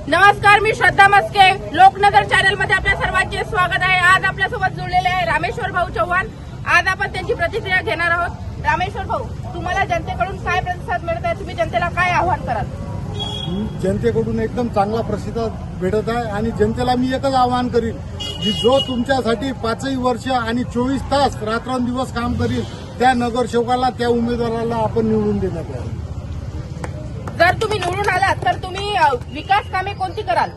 नमस्कार, मी श्रद्धा मस्के. लोकनगर चॅनल मध्ये आपल्या सर्वांचे स्वागत आहे. आज आपल्यासोबत जुळलेले आहे रामेश्वर भाऊ चव्हाण. आज आपण त्यांची प्रतिक्रिया घेणार आहोत. रामेश्वर भाऊ, तुम्हाला जनतेकडून काय प्रतिसाद मिळत आहे? तुम्ही जनतेला काय आव्हान कराल? जनतेकडून एकदम चांगला प्रतिसाद भेटत आहे आणि जनतेला मी एकच आवाहन करीन की जो तुमच्यासाठी 5 वर्ष आणि 24 तास रात्रंदिवस काम करील त्या नगरसेवकाला, त्या उमेदवाराला आपण निवडून देण्यात यावं. जर तुम्ही निवडून आलात तर तुम्ही विकास कामे कोणती कराल?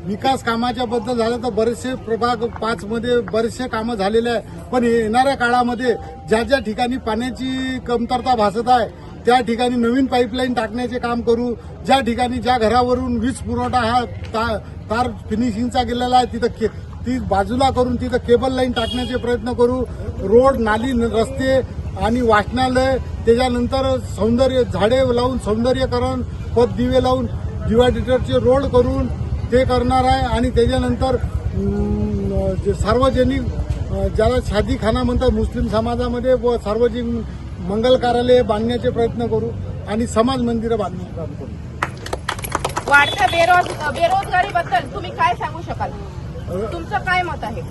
विकास कामाच्या बद्दल झालं तर बरेचसे प्रभाग 5 मध्ये बरेचसे कामं झालेले आहे, पण येणाऱ्या काळामध्ये ज्या ज्या ठिकाणी पाण्याची कमतरता भासत आहे त्या ठिकाणी नवीन पाईपलाईन टाकण्याचे काम करू. ज्या ठिकाणी ज्या घरावरून वीज पुरवठा हा तार फिनिशिंगचा गेलेला आहे तिथं ती बाजूला करून तिथं केबल लाईन टाकण्याचे प्रयत्न करू. रोड, नाली, रस्ते आणि वाचनालय, त्याच्यानंतर सौंदर्य झाडे लावून सौंदर्यकरण, पथदिवे लावून डिवायडेटरचे रोड करून ते करणार आहे. आणि त्याच्यानंतर जे सार्वजनिक ज्याला शादीखाना म्हणतात मुस्लिम समाजामध्ये व सार्वजनिक मंगल कार्यालय बांधण्याचे प्रयत्न करू आणि समाज मंदिरं बांधण्याचे काम करू. वाढत्या बेरोजगारीबद्दल तुम्ही काय सांगू शकाल? तुमचं काय मत आहे?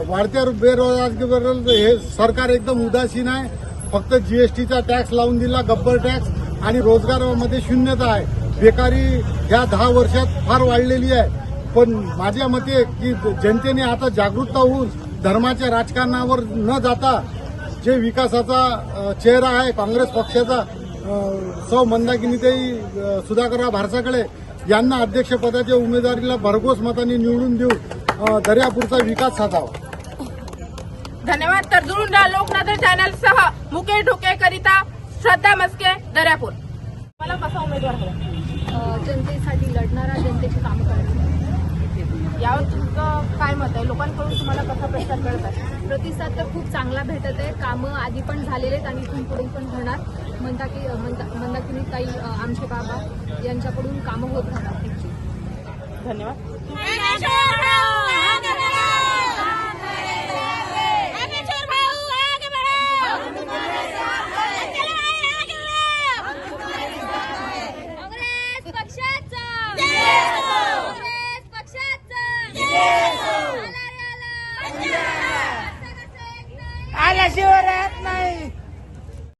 वाढत्या बेरोजगारीबद्दल हे सरकार एकदम उदासीन आहे. फक्त जीएसटीचा टॅक्स लावून दिला, गब्बर टॅक्स, आणि रोजगारामध्ये शून्यता आहे. बेकारी ह्या 10 वर्षात फार वाढलेली आहे. पण माझ्या मते की जनतेने आता जागरूकता होऊन धर्माच्या राजकारणावर न जाता जे विकासाचा चेहरा आहे काँग्रेस पक्षाचा, सौ मंदाकिनीताई सुधाकरराव भारसाकडे यांना अध्यक्षपदाच्या उमेदवारीला भरघोस मतांनी निवडून देऊ दर्यापूरचा विकास साधावा. धन्यवाद. तर जुळून राहा लोकनगर चॅनल सह मुकेश ढोके करिता श्रद्धा मस्के, दर्यापूर. मला कसा उमेदवार हवा? जनतेसाठी लढणारा, जनतेची कामं करणारा. यावर तुमचं काय मत आहे? लोकांकडून तुम्हाला कसा प्रतिसाद मिळत आहे? प्रतिसाद तर खूप चांगला भेटत आहे. कामं आधी पण झालेले आहेत आणि इथून पुढे पण होणार. मंदाकिनीताई आमचे बाबा यांच्याकडून कामं होत राहणार. धन्यवाद.